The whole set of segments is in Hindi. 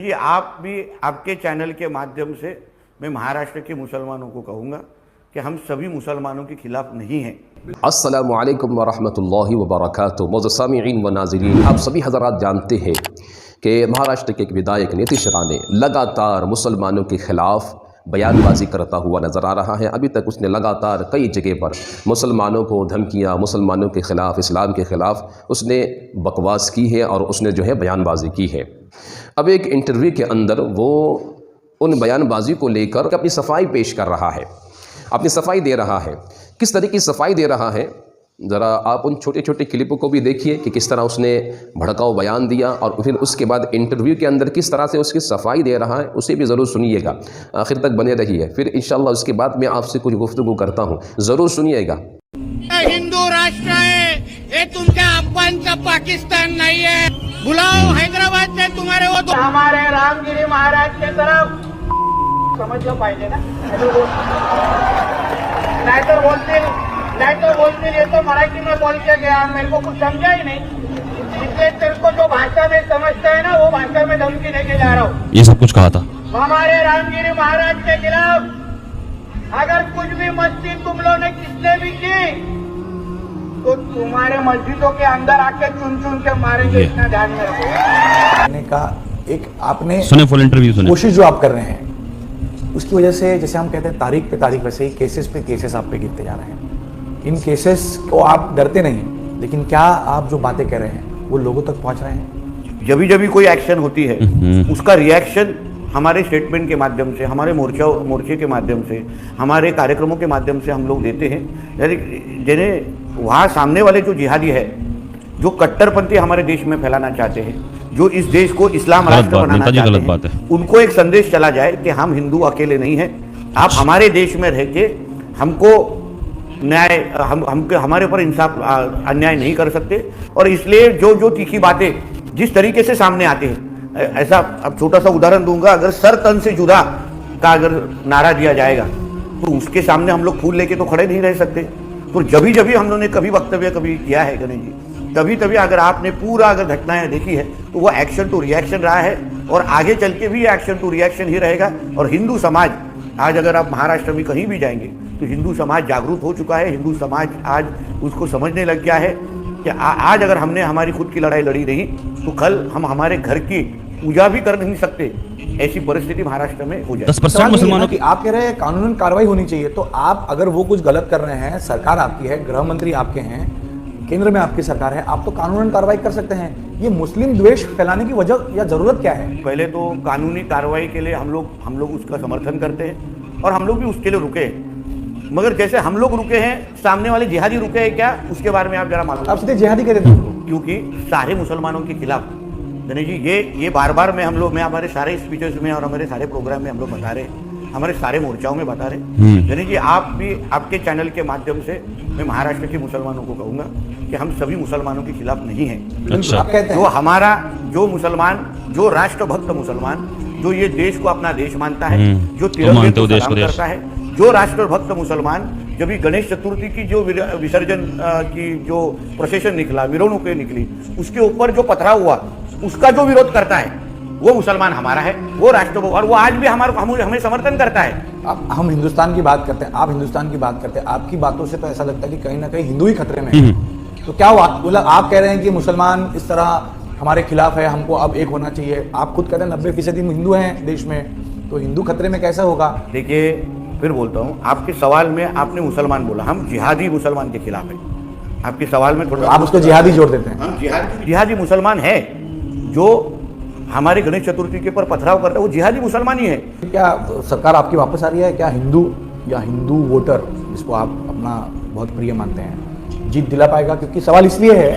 जी आप भी आपके चैनल के माध्यम से मैं महाराष्ट्र के मुसलमानों को कहूँगा कि हम सभी मुसलमानों के खिलाफ नहीं हैं। अस्सलामु अलैकुम वरहमतुल्लाहि वबरकातुहू। मोअज़्ज़ज़ सामिईन व नाज़रीन, आप सभी हज़रात जानते हैं कि महाराष्ट्र के एक विधायक नीतीश राणे लगातार मुसलमानों के ख़िलाफ़ बयानबाजी करता हुआ नज़र आ रहा है। अभी तक उसने लगातार कई जगह पर मुसलमानों को धमकियाँ, मुसलमानों के ख़िलाफ़, इस्लाम के ख़िलाफ़ उसने बकवास की है और उसने जो है बयानबाजी की है। अब एक इंटरव्यू के अंदर वो उन बयानबाजी को लेकर अपनी सफाई पेश कर रहा है, अपनी सफाई दे रहा है। किस तरह की सफाई दे रहा है, ज़रा आप उन छोटे छोटे क्लिपों को भी देखिए कि किस तरह उसने भड़काऊ बयान दिया और फिर उसके बाद इंटरव्यू के अंदर किस तरह से उसकी सफाई दे रहा है, उसे भी ज़रूर सुनिएगा, आखिर तक बने रहिए। फिर इंशाअल्लाह उसके बाद मैं आपसे कुछ गुफ्तगू करता हूँ, ज़रूर सुनिएगा। हिंदू राष्ट्र है, ये तुमच्या अब्बांचा पाकिस्तान नहीं है। बुलाओ हैदराबाद से तुम्हारे वो तो हमारे रामगिरी महाराज के तरफ समझ पाहिजे ना, नहीं तो बोलते ये तो मराठी में बोल के गया, मेरे को कुछ समझा ही नहीं। इसलिए तेरे को जो भाषा में समझता है ना, वो भाषा में धमकी देके जा रहा हूँ। ये सब कुछ कहा था हमारे रामगिरी महाराज के खिलाफ अगर कुछ भी मस्ती तुम लोगों ने किसने भी की तो तुम्हारे मस्जिदों के अंदर आके चुन चुन के मारेंगे, इतना ध्यान में रखो। का एक आपने सुने, फुल इंटरव्यू सुने। कोशिश जो आप कर रहे हैं उसकी वजह से, जैसे हम कहते हैं तारीख पे तारीख, वैसे ही केसेस पे केसेस आप पे गिरते जा रहे हैं। इन केसेस को आप डरते नहीं, लेकिन क्या आप जो बातें कह रहे हैं वो लोगों तक पहुंच रहे हैं? जब भी कोई एक्शन होती है उसका रिएक्शन हमारे स्टेटमेंट के माध्यम से, हमारे मोर्चे के माध्यम से, हमारे कार्यक्रमों के माध्यम से हम लोग देते हैं। जिन्हें वहाँ सामने वाले जो जिहादी है, जो कट्टरपंथी हमारे देश में फैलाना चाहते हैं, जो इस देश को इस्लाम राष्ट्र बनाना चाहते हैं, उनको एक संदेश चला जाए कि हम हिंदू अकेले नहीं हैं। आप हमारे देश में रह के हमको न्याय, हमारे ऊपर इंसाफ अन्याय नहीं कर सकते। और इसलिए जो तीखी बातें जिस तरीके से सामने आते हैं, ऐसा अब छोटा सा उदाहरण दूंगा, अगर सर तन से जुदा का अगर नारा दिया जाएगा तो उसके सामने हम लोग फूल लेके तो खड़े नहीं रह सकते। तो जब भी हम लोगों ने कभी वक्तव्य कभी किया है गणेश जी, तभी अगर आपने पूरा अगर घटनाएं देखी है तो वो एक्शन टू रिएक्शन रहा है और आगे चल के भी एक्शन टू रिएक्शन ही रहेगा। और हिंदू समाज आज, अगर आप महाराष्ट्र में कहीं भी जाएंगे तो हिंदू समाज जागरूक हो चुका है। हिंदू समाज आज उसको समझने लग गया है कि आज अगर हमने हमारी खुद की लड़ाई लड़ी नहीं तो कल हम हमारे घर की पूजा भी कर नहीं सकते, ऐसी परिस्थिति महाराष्ट्र में हो जाए। 10% मुसलमानों की आप कह रहे हैं कानूनन कार्रवाई होनी चाहिए, तो आप अगर वो कुछ गलत कर रहे हैं, सरकार आपकी है, गृह मंत्री आपके हैं, केंद्र में आपकी सरकार है, आप तो कानूनन कार्रवाई कर सकते हैं। ये मुस्लिम द्वेष फैलाने की वजह या जरूरत क्या है? पहले तो कानूनी कार्रवाई के लिए हम लोग उसका समर्थन करते हैं और हम लोग भी उसके लिए रुके हैं। मगर जैसे हम लोग रुके हैं, सामने वाले जिहादी रुके हैं क्या, उसके बारे में आप जरा मालूम। आप सीधे जिहादी कहते हैं क्योंकि सारे मुसलमानों के खिलाफ गणेश जी ये बार मैं हमारे सारे स्पीचेस में और हमारे सारे प्रोग्राम में हम लोग बता रहे हैं, हमारे सारे मोर्चाओं में बता रहे हैं। गणेश जी आप भी आपके चैनल के माध्यम से मैं महाराष्ट्र के मुसलमानों को कहूँगा कि हम सभी मुसलमानों के खिलाफ नहीं हैं। अच्छा। जो हमारा जो मुसलमान, जो राष्ट्रभक्त मुसलमान, जो ये देश को अपना देश मानता है, जो तिरंगे को सलाम करता है, जो राष्ट्रभक्त मुसलमान, जब भी गणेश चतुर्थी की जो विसर्जन की जो प्रोसेशन निकला, मिरवणुकें निकली, उसके ऊपर जो पथराव हुआ, उसका जो विरोध करता है वो मुसलमान हमारा है, वो राष्ट्र, और वो आज भी हमें समर्थन करता है। अब हम हिंदुस्तान की बात करते हैं, आप हिंदुस्तान की बात करते हैं, आपकी बातों से तो ऐसा लगता है कि कहीं ना कहीं हिंदू ही खतरे में है। तो क्या मतलब आप कह रहे हैं कि मुसलमान इस तरह हमारे खिलाफ है, हमको अब एक होना चाहिए? आप खुद कहते हैं 90% हिंदू हैं देश में, तो हिंदू खतरे में कैसा होगा? देखिए, फिर बोलता हूँ, आपके सवाल में आपने मुसलमान बोला, हम जिहादी मुसलमान के खिलाफ है। आपके सवाल में थोड़ा आप उसको जिहादी जोड़ देते हैं। जिहादी मुसलमान है जो हमारे गणेश चतुर्थी के ऊपर पथराव करता है, वो जिहादी मुसलमान ही है। क्या सरकार आपकी वापस आ रही है? क्या हिंदू या हिंदू वोटर, जिसको आप अपना बहुत प्रिय मानते हैं, जीत दिला पाएगा? क्योंकि सवाल इसलिए है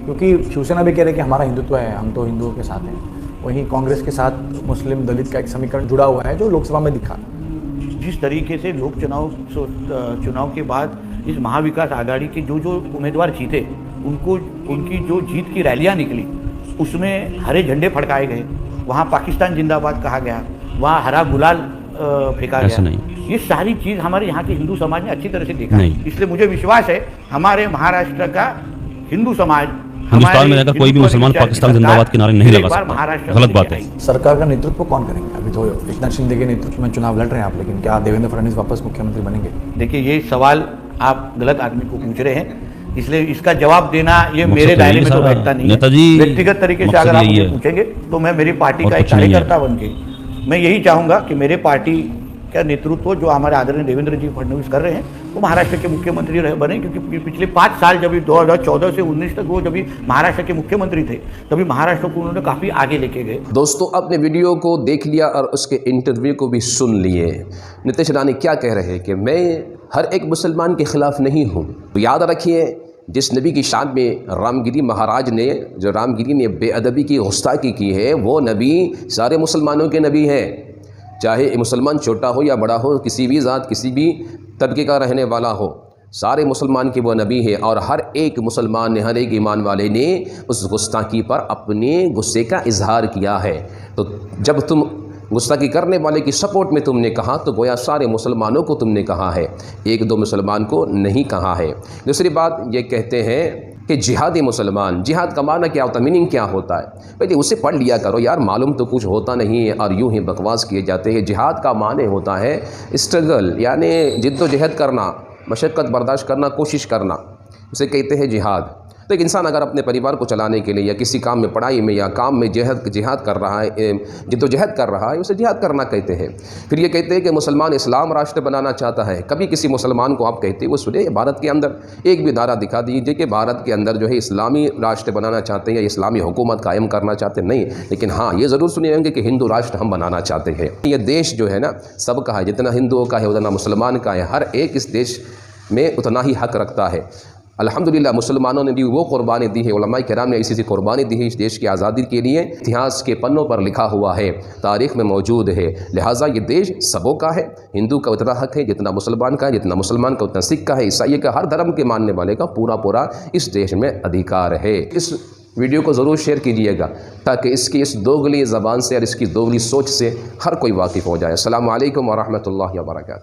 क्योंकि शिवसेना भी कह रहे हैं कि हमारा हिंदुत्व है, हम तो हिंदुओं के साथ हैं। वहीं कांग्रेस के साथ मुस्लिम दलित का एक समीकरण जुड़ा हुआ है जो लोकसभा में दिखा। जिस तरीके से लोक चुनाव के बाद इस महाविकास आघाड़ी के जो उम्मीदवार जीते, उनकी जो जीत की रैलियां निकली, उसमें हरे झंडे फड़काए गए, वहाँ पाकिस्तान जिंदाबाद कहा गया, वहाँ हरा गुलाल फेंका गया। ये सारी चीज़ हमारे यहाँ के हिंदू समाज ने अच्छी तरह से देखा है। इसलिए मुझे विश्वास है हमारे महाराष्ट्र का हिंदू समाज हिंदुस्तान में रहकर कोई भी मुसलमान पाकिस्तान जिंदाबाद के नारे नहीं लगा सकता, गलत बात है। सरकार का नेतृत्व कौन करेंगे? अभी तो एकनाथ शिंदे के नेतृत्व में चुनाव लड़ रहे हैं आप, लेकिन क्या देवेंद्र फडणवीस वापस मुख्यमंत्री बनेंगे? देखिए, ये सवाल आप गलत आदमी को पूछ रहे हैं, इसलिए इसका जवाब देना ये मेरे दायरे में तो बैठता नहीं है। व्यक्तिगत तरीके से अगर आप मुझे पूछेंगे तो मैं मेरी पार्टी का एक कार्यकर्ता बन के मैं यही चाहूंगा कि मेरे पार्टी का नेतृत्व जो हमारे आदरणीय देवेंद्र जी फडणवीस कर रहे हैं वो महाराष्ट्र के मुख्यमंत्री बने, क्योंकि पिछले 5 साल जब 2014 से 19 तक वो जब महाराष्ट्र के मुख्यमंत्री थे तभी महाराष्ट्र को उन्होंने काफ़ी आगे लेके गए। दोस्तों, आपने वीडियो को देख लिया और उसके इंटरव्यू को भी सुन लिए। नीतीश राणे क्या कह रहे हैं कि मैं हर एक मुसलमान के खिलाफ नहीं हूँ। तो याद रखिए, जिस नबी की शान में रामगिरी महाराज ने रामगिरी ने बेअदबी की गुस्ताखी की है, वो नबी सारे मुसलमानों के नबी हैं। चाहे मुसलमान छोटा हो या बड़ा हो, किसी भी ज़ात किसी भी तबके का रहने वाला हो, सारे मुसलमान के वो नबी है। और हर एक मुसलमान ने, हर एक ईमान वाले ने उस गुस्ताखी पर अपने गुस्से का इजहार किया है। तो जब तुम गुस्ताखी करने वाले की सपोर्ट में तुमने कहा तो गोया सारे मुसलमानों को तुमने कहा है, एक दो मुसलमान को नहीं कहा है। दूसरी बात ये कहते हैं कि जिहादी मुसलमान, जिहाद का माना क्या होता है, मीनिंग क्या होता है? पहले उसे पढ़ लिया करो यार, मालूम तो कुछ होता नहीं है और यूं ही बकवास किए जाते हैं। जिहाद का माने होता है स्ट्रगल, यानी जिद्दोजहद करना, मशक्क़त बर्दाश्त करना, कोशिश करना, उसे कहते हैं जिहाद। तो एक इंसान अगर अपने परिवार को चलाने के लिए या किसी काम में, पढ़ाई में या काम में जिहाद कर रहा है, जिद्दोजहद कर रहा है, उसे जिहाद करना कहते हैं। फिर ये कहते हैं कि मुसलमान इस्लाम राष्ट्र बनाना चाहता है। कभी किसी मुसलमान को आप कहते वो सुने भारत के अंदर एक भी धारा दिखा दीजिए कि भारत के अंदर जो है इस्लामी राष्ट्र बनाना चाहते हैं या इस्लामी हुकूमत कायम करना चाहते हैं? नहीं। लेकिन हाँ, ये ज़रूर सुने होंगे कि हिंदू राष्ट्र हम बनाना चाहते हैं। ये देश जो है ना सबका है, जितना हिंदुओं का है उतना मुसलमान का है, हर एक इस देश में उतना ही हक रखता है। अल्हम्दुलिल्लाह मुसलमानों ने भी वो कुर्बानी दी है, उलमाए किराम ने इसी कुर्बानी दी है इस देश की आज़ादी के लिए। इतिहास के पन्नों पर लिखा हुआ है, तारीख़ में मौजूद है। लिहाजा ये देश सबों का है। हिंदू का उतना हक है जितना मुसलमान का है, जितना मुसलमान का उतना सिख का है, ईसाई का, हर धर्म के मानने वाले का पूरा इस देश में अधिकार है। इस वीडियो को ज़रूर शेयर कीजिएगा ताकि इसकी इस दोगली ज़बान से और इसकी दोगली सोच से हर कोई वाकिफ़ हो जाए। अस्सलामु अलैकुम व रहमतुल्लाहि व बरकातहू।